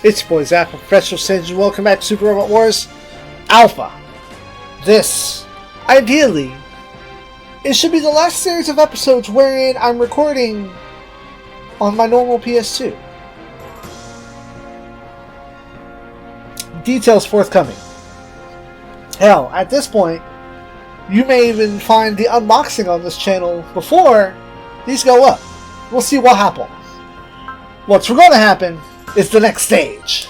It's your boy Zappa, Professional Sage, and welcome back to Super Robot Wars Alpha. This, ideally, it should be the last series of episodes wherein I'm recording on my normal PS2. Details forthcoming. Hell, at this point, you may even find the unboxing on this channel before these go up. We'll see what happens. What's going to happen is the next stage.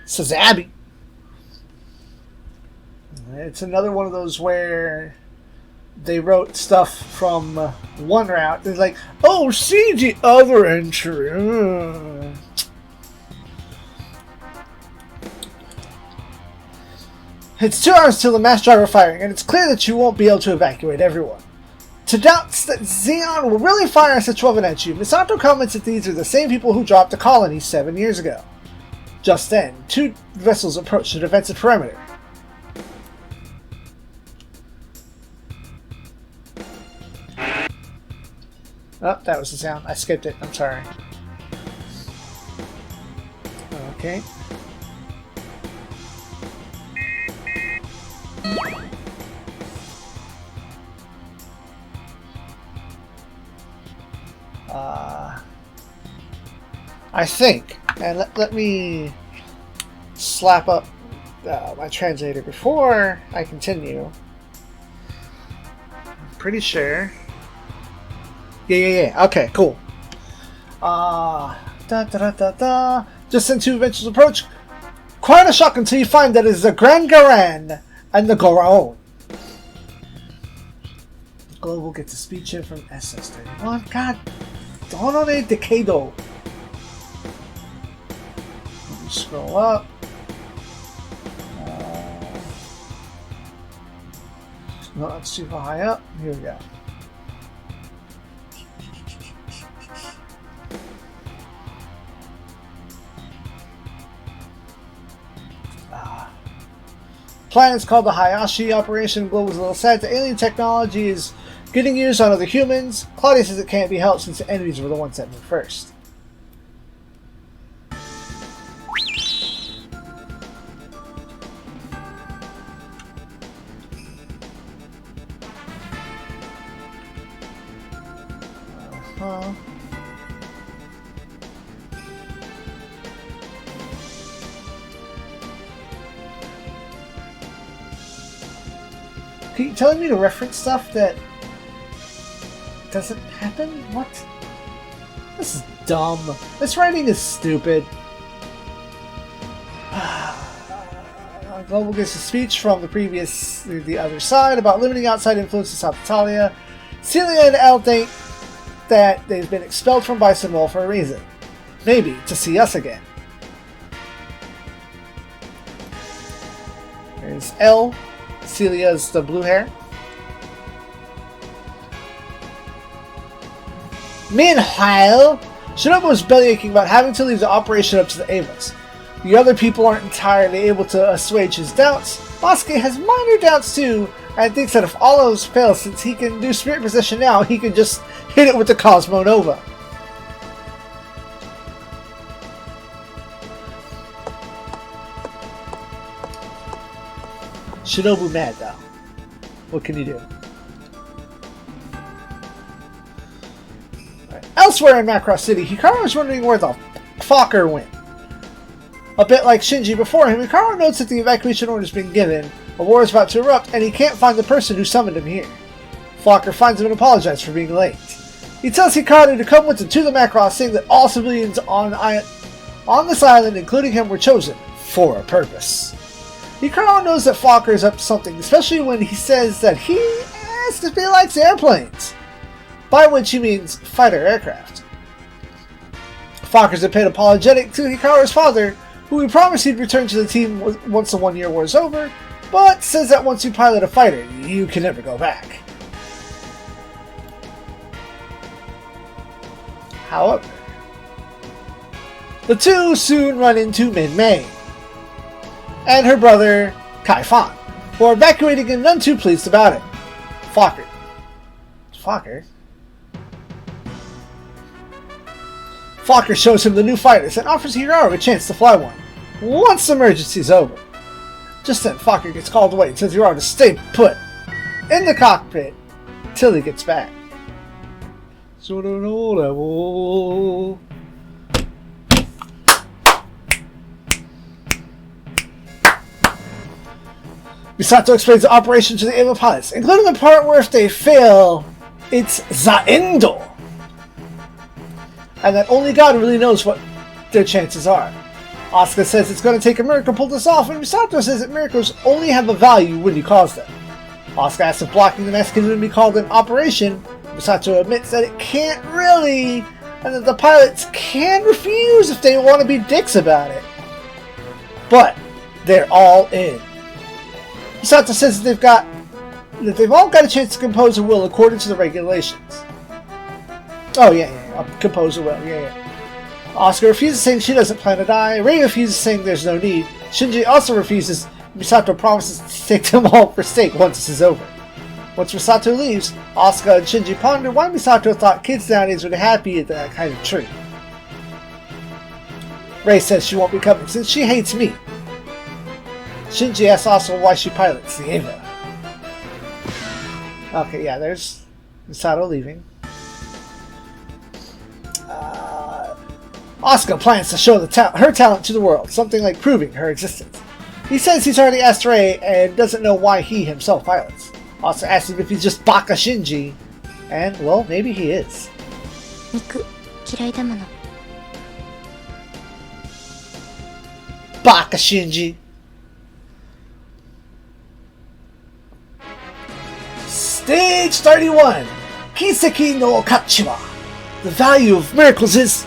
Says Abby. It's another one of those where they wrote stuff from one route. They're like, oh, see the other entry. It's 2 hours till the mass driver firing, and it's clear that you won't be able to evacuate everyone. To doubts that ZEON will really fire SS-12 at you, Misato comments that these are the same people who dropped the colony 7 years ago. Just then, 2 vessels approached the defensive perimeter. Oh, that was the sound. I skipped it. I'm sorry. Okay. I think, and let me slap up my translator before I continue. I'm pretty sure. Yeah. Okay, cool. Just send 2 vessels approach. Quite a shock until you find that it is the Grand Garan and the Goraon. Global gets a speech in from SS-31. God, Donone Decado. Let me scroll up. No, that's too high up. Here we go. Plan is called the Hayashi Operation. Global's a little sad. The alien technology is getting used on other humans. Claudia says it can't be helped since the enemies were the ones that moved first. Are you telling me to reference stuff that doesn't happen? What? This is dumb. This writing is stupid. Global gets a speech from the other side about limiting outside influence in South Italia. Celia and Elle think that they've been expelled from Bison Wall for a reason. Maybe to see us again. There's Elle. Celia's the blue hair. Meanwhile, Shinobu is bellyaching about having to leave the operation up to the Avas. The other people aren't entirely able to assuage his doubts. Masuke has minor doubts too, and thinks that if all else fails, since he can do spirit possession now, he can just hit it with the Cosmo Nova. Shinobu mad though. What can you do? Right. Elsewhere in Macross City, Hikaru is wondering where the Fokker went. A bit like Shinji before him, Hikaru notes that the evacuation order has been given, a war is about to erupt, and he can't find the person who summoned him here. Fokker finds him and apologizes for being late. He tells Hikaru to come with him to the Macross, saying that all civilians on this island, including him, were chosen for a purpose. Hikaru knows that Fokker is up to something, especially when he says that he likes airplanes, by which he means fighter aircraft. Fokker's a bit apologetic to Hikaru's father, who he promised he'd return to the team once the 1-year war is over, but says that once you pilot a fighter, you can never go back. However, the two soon run into Min-Mei and her brother, Kai-Fan, who are evacuating and none too pleased about it. Fokker? Fokker shows him the new fighters and offers Hikaru a chance to fly one once the emergency's over. Just then, Fokker gets called away and tells Hikaru to stay put in the cockpit till he gets back. Misato explains the operation to the Eva pilots, including the part where if they fail, it's ZEON. And that only God really knows what their chances are. Asuka says it's going to take a miracle to pull this off, and Misato says that miracles only have a value when you cause them. Asuka asks if blocking the nest can even be called an operation. Misato admits that it can't really, and that the pilots can refuse if they want to be dicks about it. But they're all in. Misato says that they've all got a chance to compose a will according to the regulations. Oh yeah, compose a will, yeah. Asuka refuses, saying she doesn't plan to die. Rei refuses, saying there's no need. Shinji also refuses. Misato promises to take them all for steak once this is over. Once Misato leaves, Asuka and Shinji ponder why Misato thought kids nowadays would be happy at that kind of tree. Rei says she won't be coming since she hates me. Shinji asks Asuka why she pilots the Eva. Okay, yeah, there's Misato leaving. Asuka plans to show her talent to the world, something like proving her existence. He says he's already asked Rei and doesn't know why he himself pilots. Asuka asks him if he's just Baka Shinji, and, well, maybe he is. Baka Shinji. Stage 31! Kiseki no Kachiwa. The value of miracles is...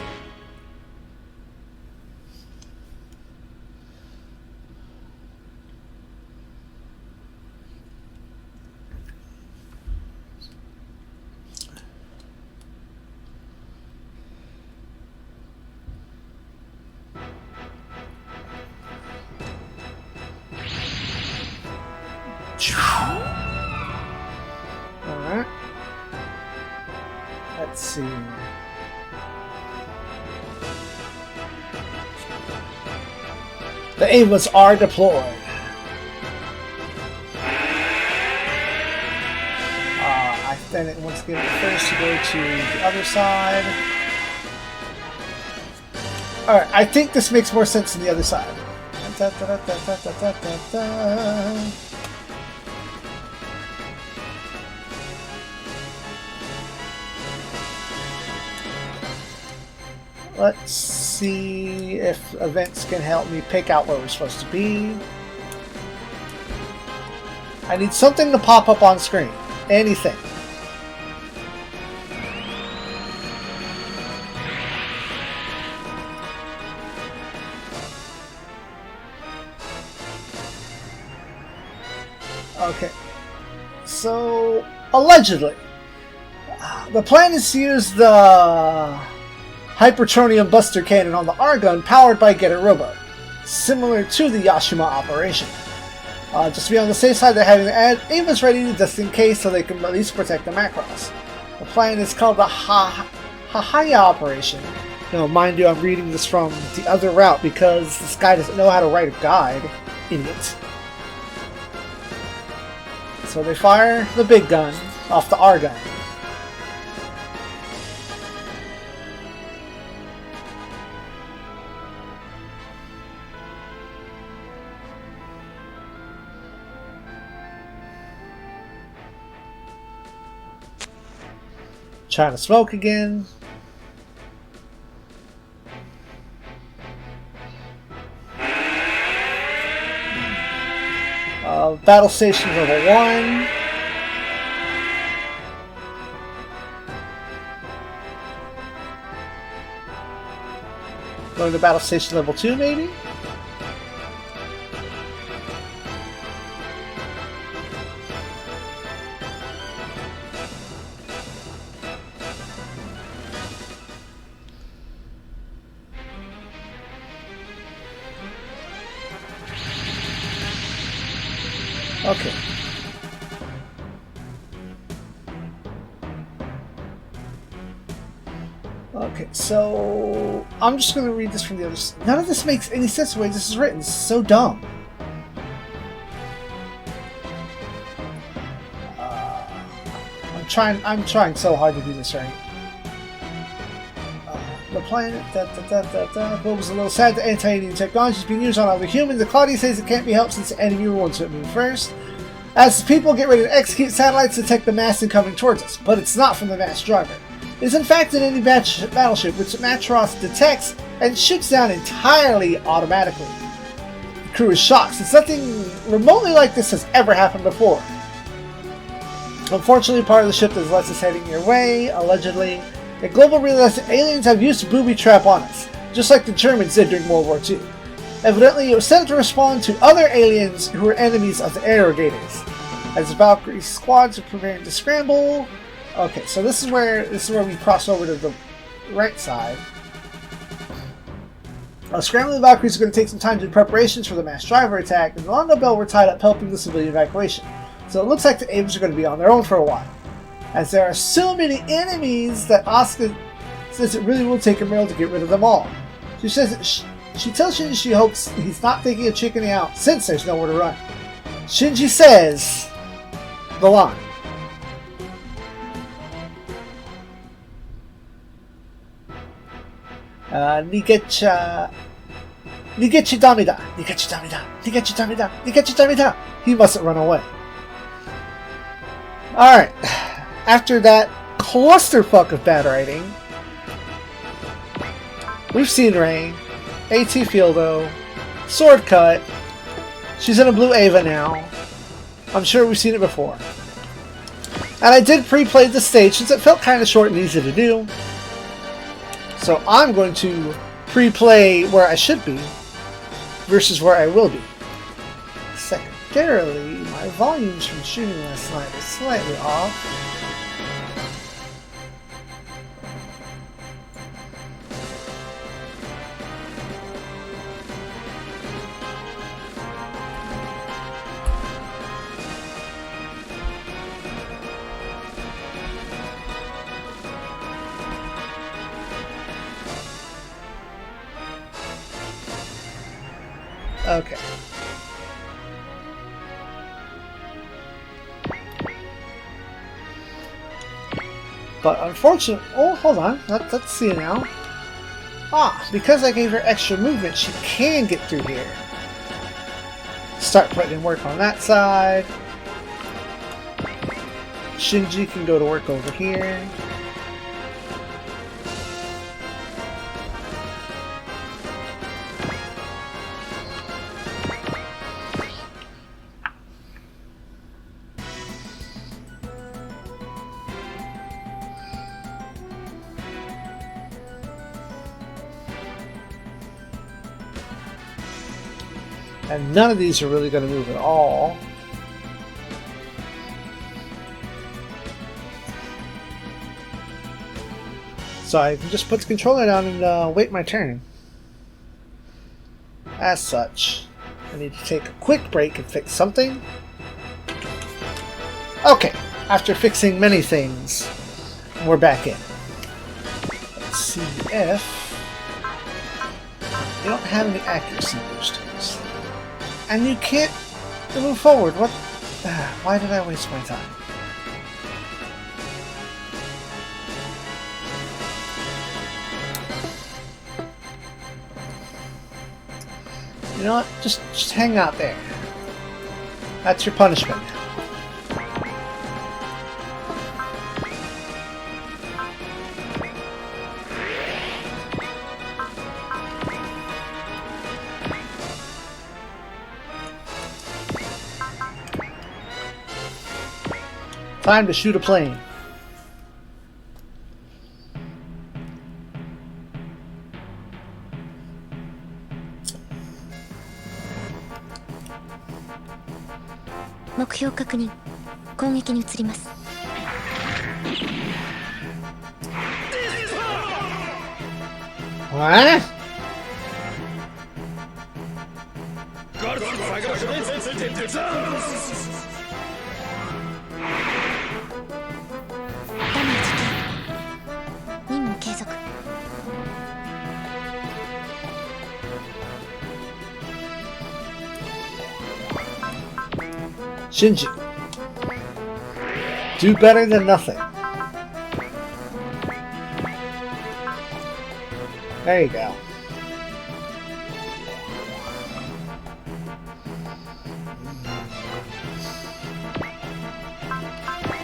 Alright. Let's see. The Avas are deployed. I then it wants to give it first to go to the other side. Alright, I think this makes more sense than the other side. Let's see if events can help me pick out where we're supposed to be. I need something to pop up on screen. Anything. Okay. So, allegedly, the plan is to use the Hypertronium Buster Cannon on the Argon powered by Getter Robo, similar to the Yashima operation. Just to be on the safe side, they're having Avas ready just in case so they can at least protect the Macross. The plan is called the Hahaya operation. Now, mind you, I'm reading this from the other route because this guy doesn't know how to write a guide. Idiot. So they fire the big gun off the Argon. Trying to smoke again. Battle station level 1. Going to battle station level 2 maybe? Okay. Okay. So I'm just going to read this from the other side. None of this makes any sense the way this is written. This is so dumb. I'm trying so hard to do this right. The planet, Bill was a little sad that anti-alien technology is being used on other humans. The Claudia says it can't be helped since the enemy wants to move first. As the people get ready to execute, satellites detect the mass incoming towards us, but it's not from the mass driver. It is in fact an enemy battleship which Matros detects and shoots down entirely automatically. The crew is shocked since nothing remotely like this has ever happened before. Unfortunately, part of the ship that lets us heading your way, allegedly. The global realized that aliens have used a booby trap on us, just like the Germans did during World War II. Evidently, it was sent to respond to other aliens who were enemies of the aerogators. As the Valkyrie squads are preparing to scramble. Okay, so this is where we cross over to the right side. Scrambling the Valkyries is going to take some time to do preparations for the mass driver attack, and Londo Bell were tied up helping the civilian evacuation. So it looks like the Ames are going to be on their own for a while. As there are so many enemies that Asuka says it really will take a miracle to get rid of them all. She says that she tells Shinji she hopes he's not thinking of chickening out since there's nowhere to run. Shinji says the line. Nigechi Damida, Nigechi Damida, Nigechi Damida, Nigechi Damida. He mustn't run away. Alright. After that clusterfuck of bad writing, we've seen Rey, AT Fieldo, Sword Cut. She's in a blue Ava now. I'm sure we've seen it before. And I did pre-play the stage since it felt kind of short and easy to do. So I'm going to pre-play where I should be versus where I will be. Secondarily, my volumes from shooting last night was slightly off. Okay. But unfortunately, oh, hold on. Let's see now. Ah, because I gave her extra movement, she can get through here. Start putting in work on that side. Shinji can go to work over here. And none of these are really going to move at all. So I can just put the controller down and wait my turn. As such, I need to take a quick break and fix something. Okay, after fixing many things, we're back in. Let's see if you don't have any accuracy boosters. And you can't move forward. What? Why did I waste my time? You know what? Just hang out there. That's your punishment. Time to shoot a plane. What? Shinji. Do better than nothing. There you go.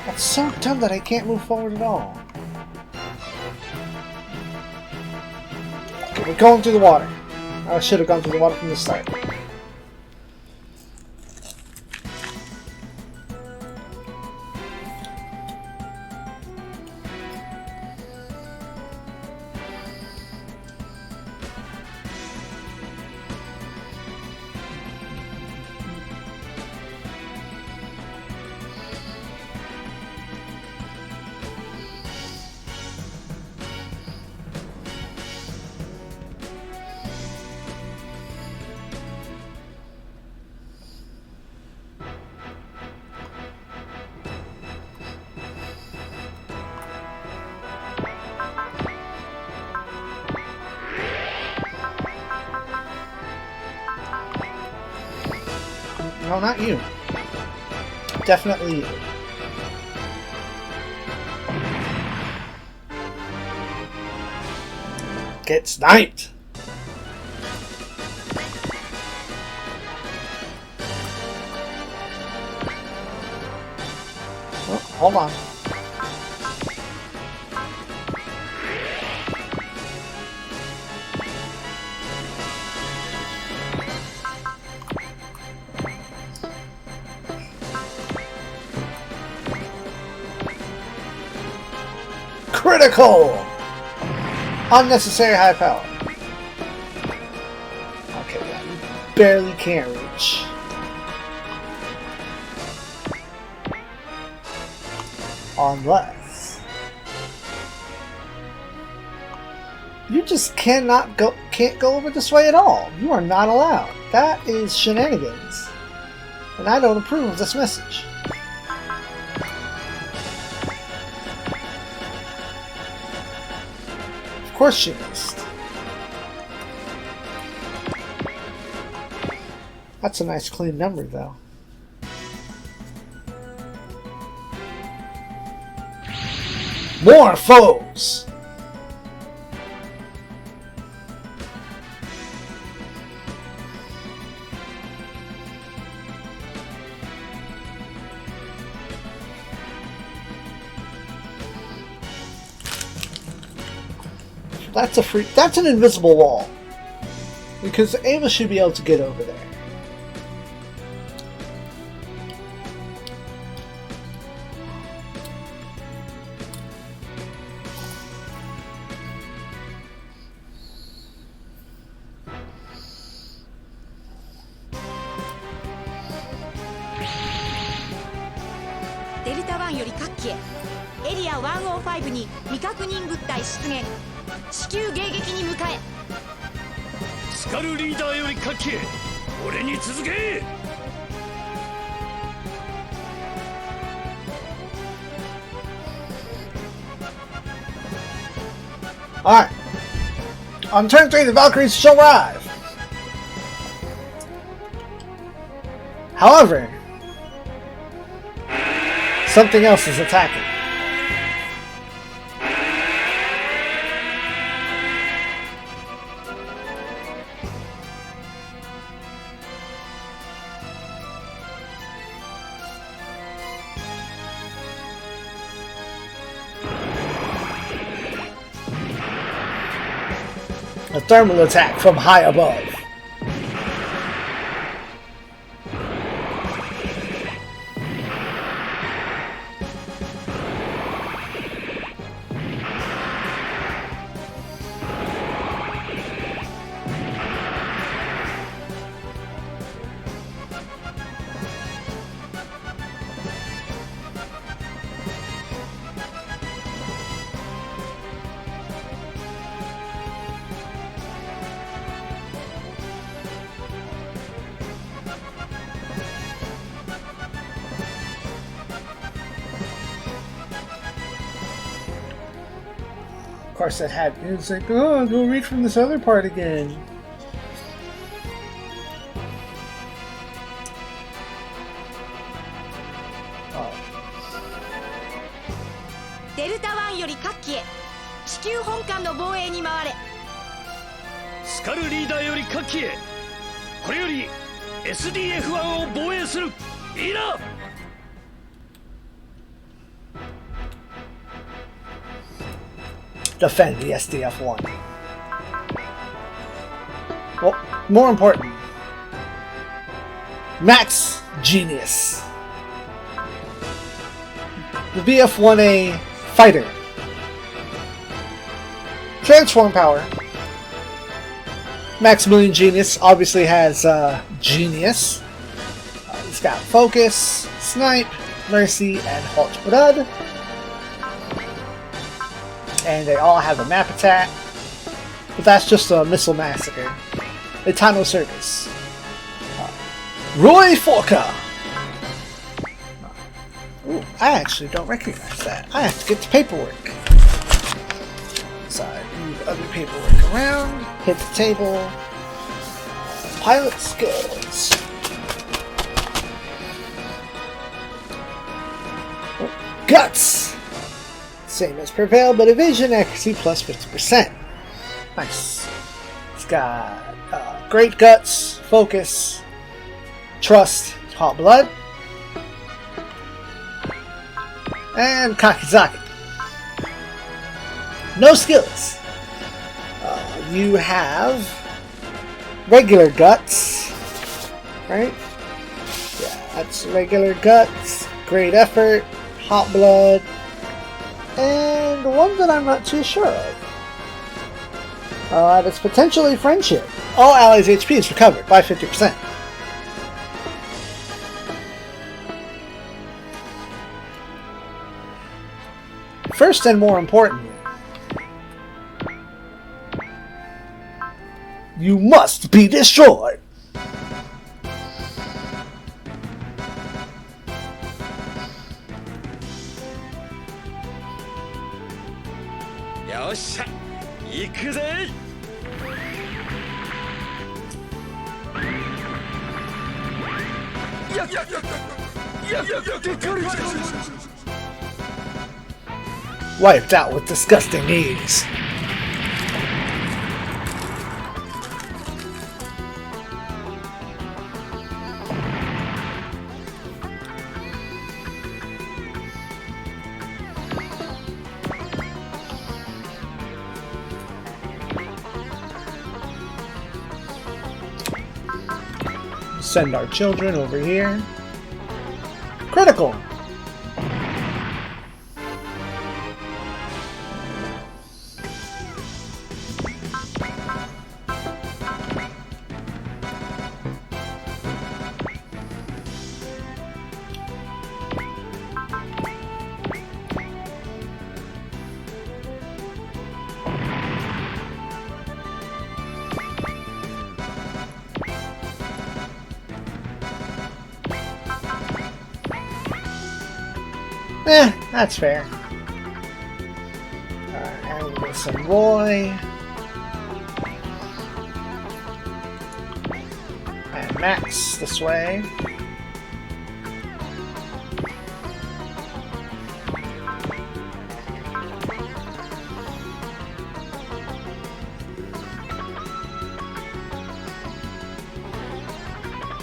That's so dumb that I can't move forward at all. Okay, we're going through the water. I should have gone through the water from the start. No, not you. Definitely you. Get sniped! Oh, hold on. Critical! Unnecessary high power. Okay, yeah, you barely can't reach. Unless you just can't go over this way at all. You are not allowed. That is shenanigans. And I don't approve of this message. Of course she missed. That's a nice clean number, though. More foes! That's an invisible wall. Because Ava should be able to get over there. Delta 1より各機へエリア105に未確認物体出現至急迎撃に向かえスカルリーダーより各機へ俺に続けAlright. On turn 3, the Valkyries shall arrive. However, something else is attacking. A thermal attack from high above. Of course, that had it's like, oh, go read from this other part again. より各機へ地球本艦の防衛に回れ。スカルリーダーより各機へこれより SDF-1 を防衛する。いいな。Defend the SDF-1. Well, more important, Max Genius. The VF-1A fighter. Transform power. Maximilian Genius obviously has Genius. He's got Focus, Snipe, Mercy, and Halt Blood. And they all have a map attack. But that's just a missile massacre. Etano Circus. Roy Forka! Ooh, I actually don't recognize that. I have to get the paperwork. So I move other paperwork around, hit the table. Pilot skills. Oh, guts! Same as Prevail, but evasion accuracy plus 50%. Nice. It's got Great Guts, Focus, Trust, Hot Blood, and Kakizaki. No skills. You have regular Guts, right? Yeah, that's regular Guts, Great Effort, Hot Blood, and one that I'm not too sure of. That's potentially Friendship. All allies' HP is recovered by 50%. First and more importantly, you must be destroyed. Yosha, 行くぜ。Wiped out with disgusting ease. Send our children over here. Critical! That's fair. Alright, and we'll get some Roy. And Max this way.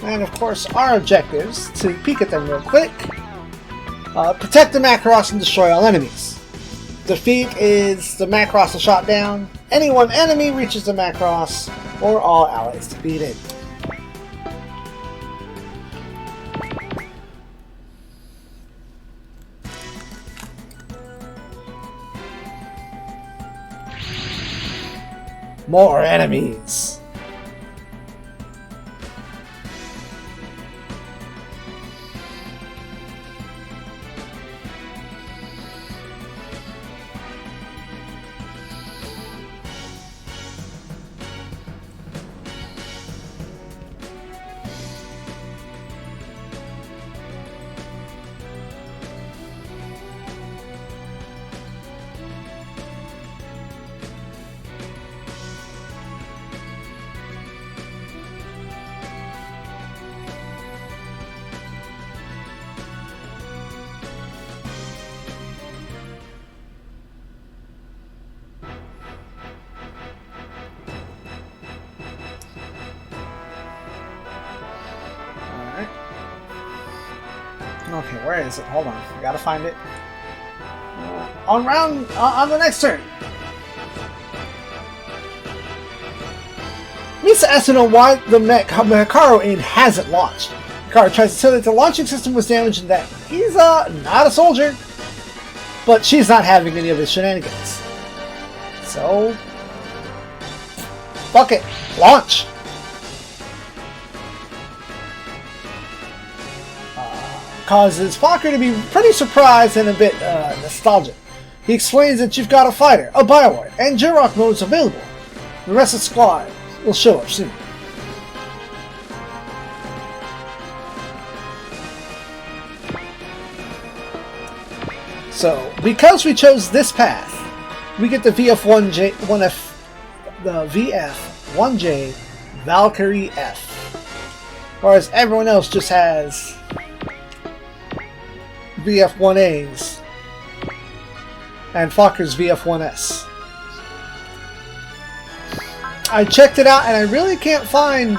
And of course, our objectives, to peek at them real quick. Protect the Macross and destroy all enemies. Defeat is the Macross is shot down. Any one enemy reaches the Macross, or all allies defeated. More enemies. Okay, where is it? Hold on. We gotta find it. On the next turn. Misa asks to know why the Hikaru in hasn't launched. Hikaru tries to tell that the launching system was damaged and that he's not a soldier. But she's not having any of his shenanigans. So, fuck it. Launch! Causes Fokker to be pretty surprised and a bit nostalgic. He explains that you've got a fighter, a Bioward, and J-Rock modes available. The rest of the squad will show up soon. So, because we chose this path, we get the VF1J Valkyrie F. Whereas everyone else just has VF1As and Fokker's VF1S. I checked it out and I really can't find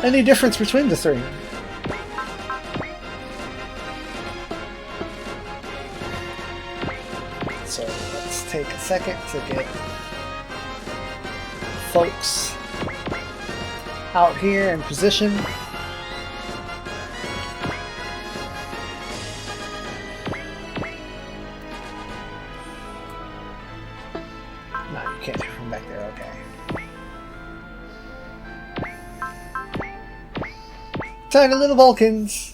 any difference between the three. So let's take a second to get folks out here in position. No, you can't do from back there, okay. Tiny little Vulcans.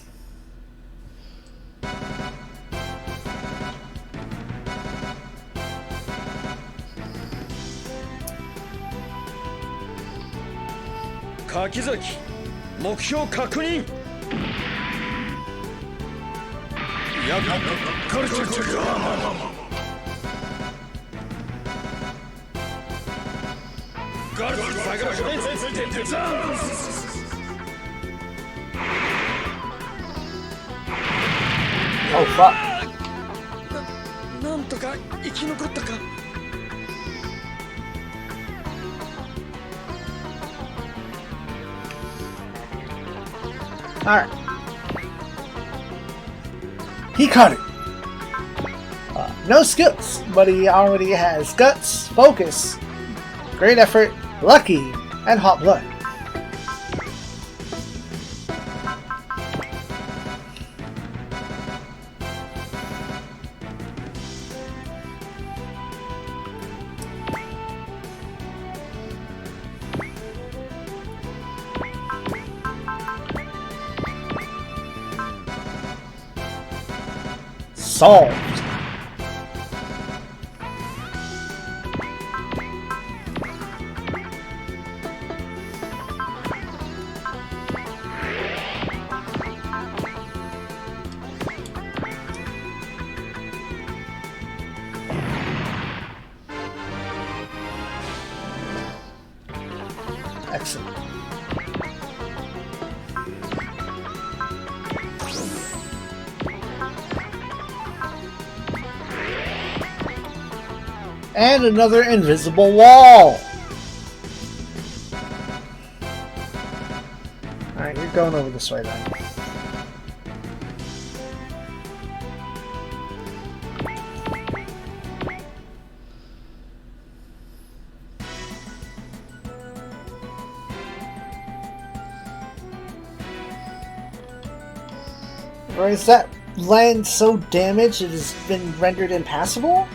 Kakizaki, 目標確認。やっカルチャーチェック。ガルチサガラOh fuck. なんとか生き残ったか。Alright. He caught it. No skills, but he already has guts, focus, great effort, lucky, and hot blood. Solved. Excellent. And another invisible wall. Alright, you're going over this way then. Or is that land so damaged it has been rendered impassable?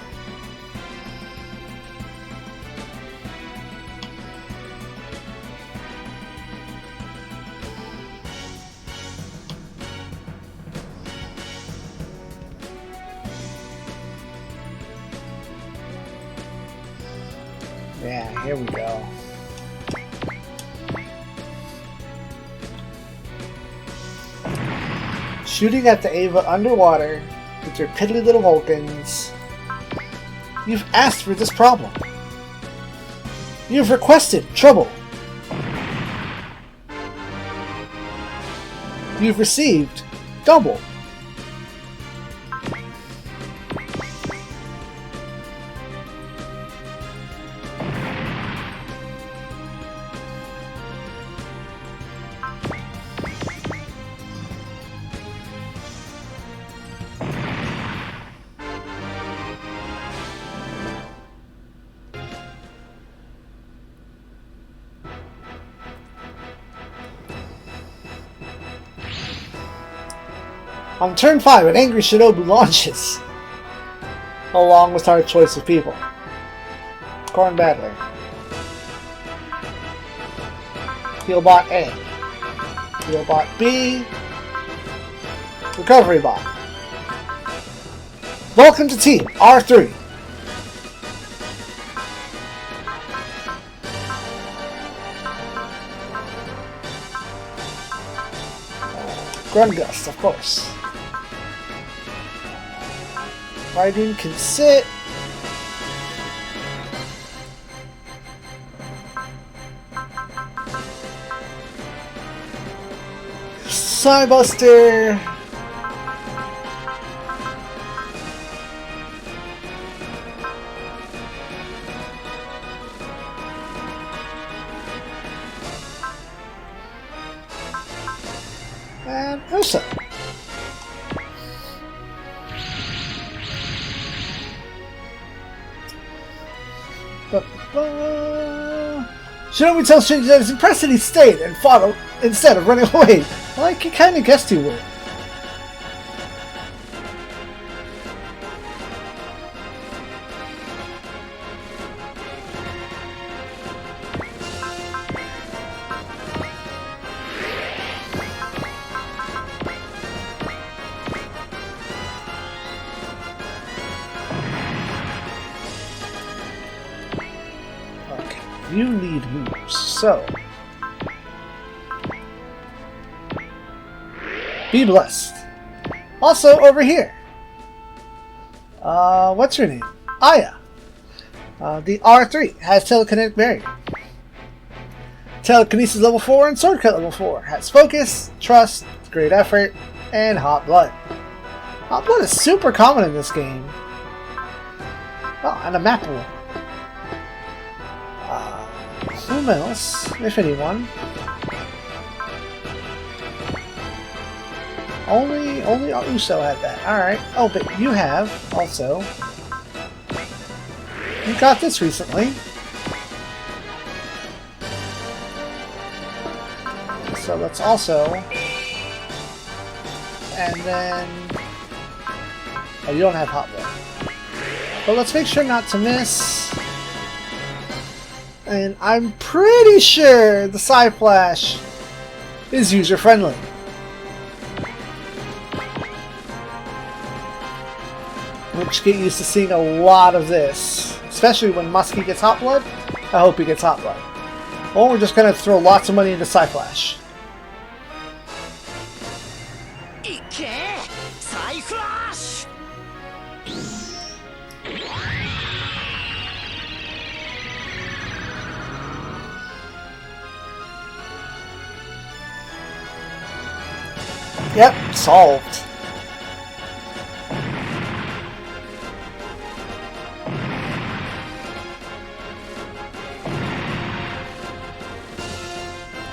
Yeah, here we go. Shooting at the Ava underwater with your piddly little Vulcans. You've asked for this problem. You've requested trouble. You've received double. On turn 5, an angry Shinobu launches, along with our choice of people. Corn Battler. Healbot A. Healbot B. Recovery Bot. Welcome to Team R3. Grungust, of course. Raiden can sit. Psybuster. And Usa. Shinobu tells Shinji that he's impressed that he stayed and fought instead of running away. Like he kind of guessed he would. You need moves, so be blessed. Also over here, what's her name? Aya. The R3 has telekinetic barrier, telekinesis level 4, and sword cut level 4. Has focus, trust, great effort, and hot blood. Hot blood is super common in this game. Oh, and a map rule. Who else, if anyone? Only Uso had that. Alright. Oh, but you have, also. You got this recently. So let's also... And then... Oh, you don't have hot blood. But let's make sure not to miss... And I'm pretty sure the Psy Flash is user-friendly. Which get used to seeing a lot of this. Especially when Muskie gets hot blood. I hope he gets hot blood. Or we're just going to throw lots of money into Psy Flash. Psy Flash! Yep, solved.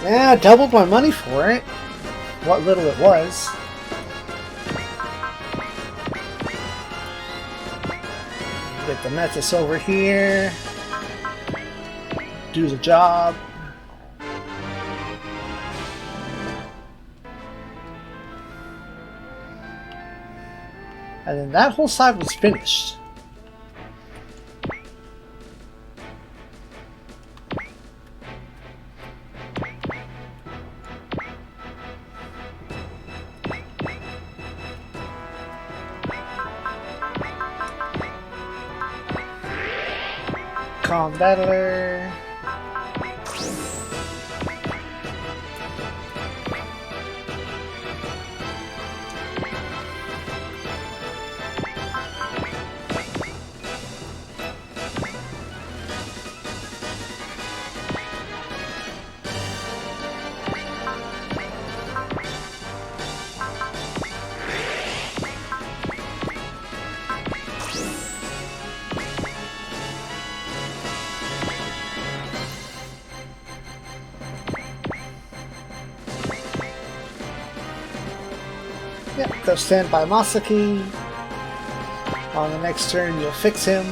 Yeah, I doubled my money for it. What little it was. Get the Metis over here. Do the job. And then that whole side was finished. Battler. Yep, go stand by Masaki. On the next turn, you'll fix him.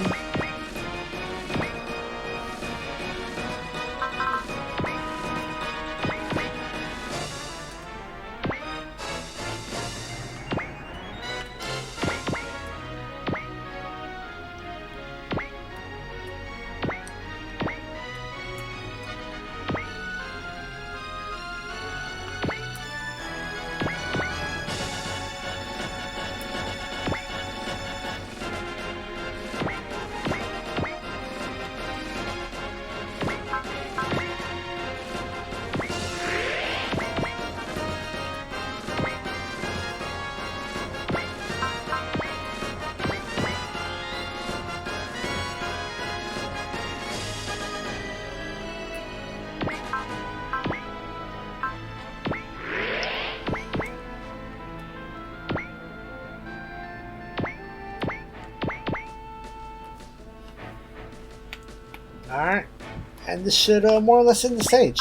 And this should more or less end the stage.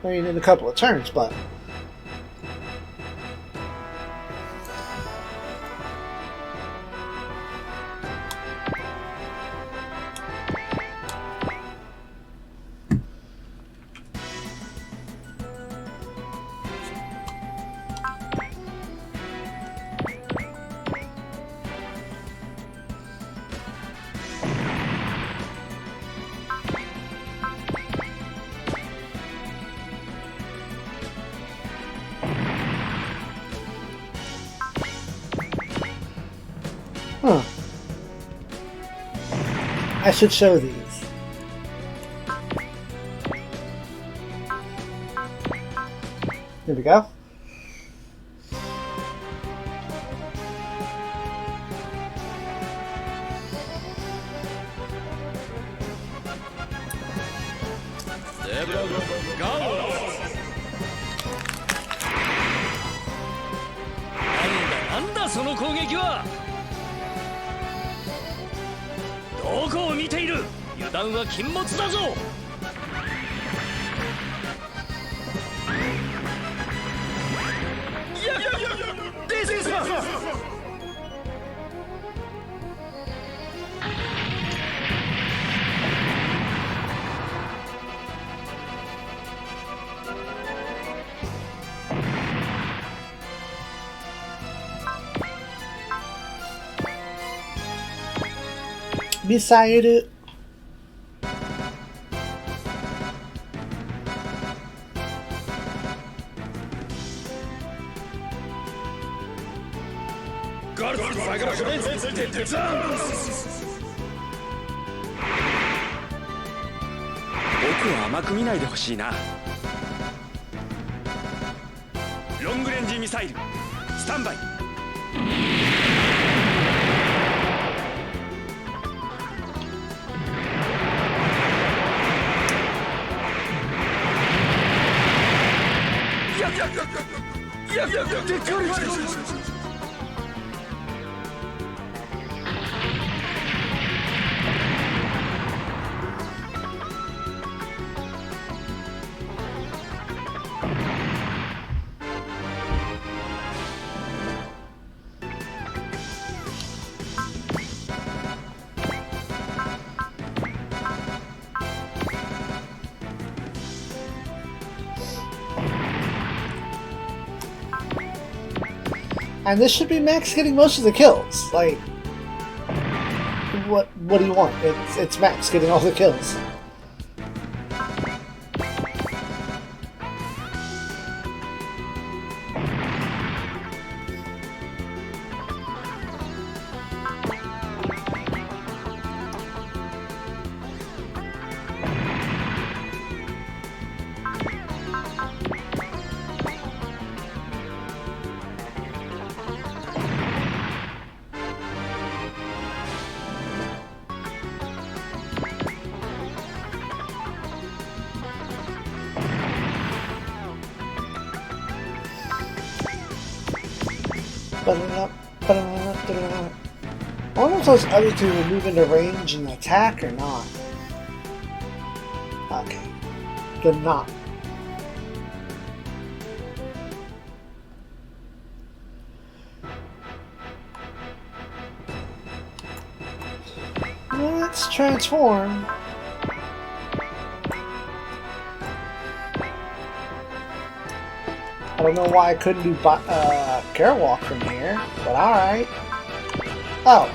I mean, in a couple of turns, but... Huh. I should show these. Here we go. Misaru. And this should be Max getting most of the kills. Like, what do you want? It's Max getting all the kills. I wonder if those other two will move into range and attack or not. Okay. They're not. Let's transform. I don't know why I couldn't do Carewalk from here, but alright. Oh.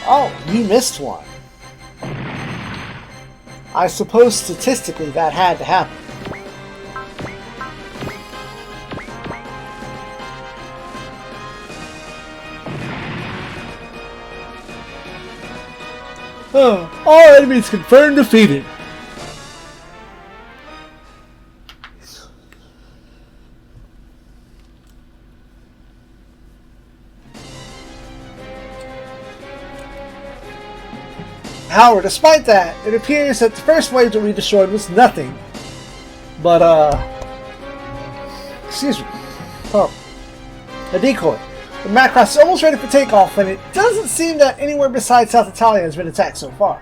Oh, you missed one. I suppose statistically that had to happen. Oh, all enemies confirmed defeated. However, despite that, it appears that the first wave that we destroyed was nothing but, excuse me, a decoy. The Macross is almost ready for takeoff, and it doesn't seem that anywhere besides South Italia has been attacked so far.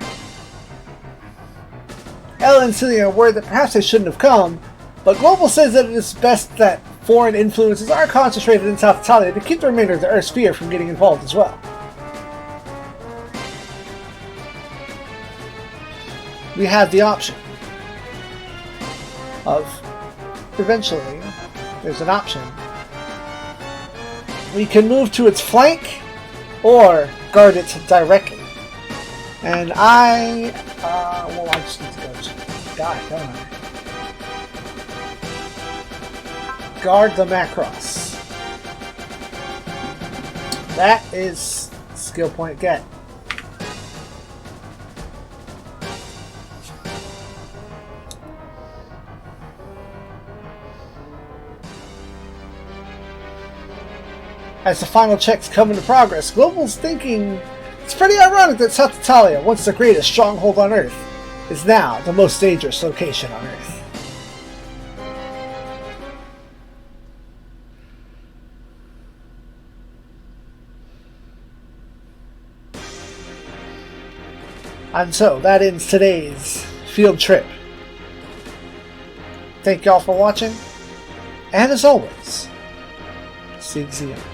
Ella and Celia are worried that perhaps they shouldn't have come, but Global says that it is best that foreign influences are concentrated in South Italia to keep the remainder of the Earth sphere from getting involved as well. We have the option of, eventually, there's an option. We can move to its flank or guard it directly. And I just need to go to die, don't I? Guard the Macross. That is skill point get. As the final checks come into progress, Global's thinking it's pretty ironic that South Italia, once the greatest stronghold on Earth, is now the most dangerous location on Earth. And so, that ends today's field trip. Thank y'all for watching, and as always, SIEG ZEON.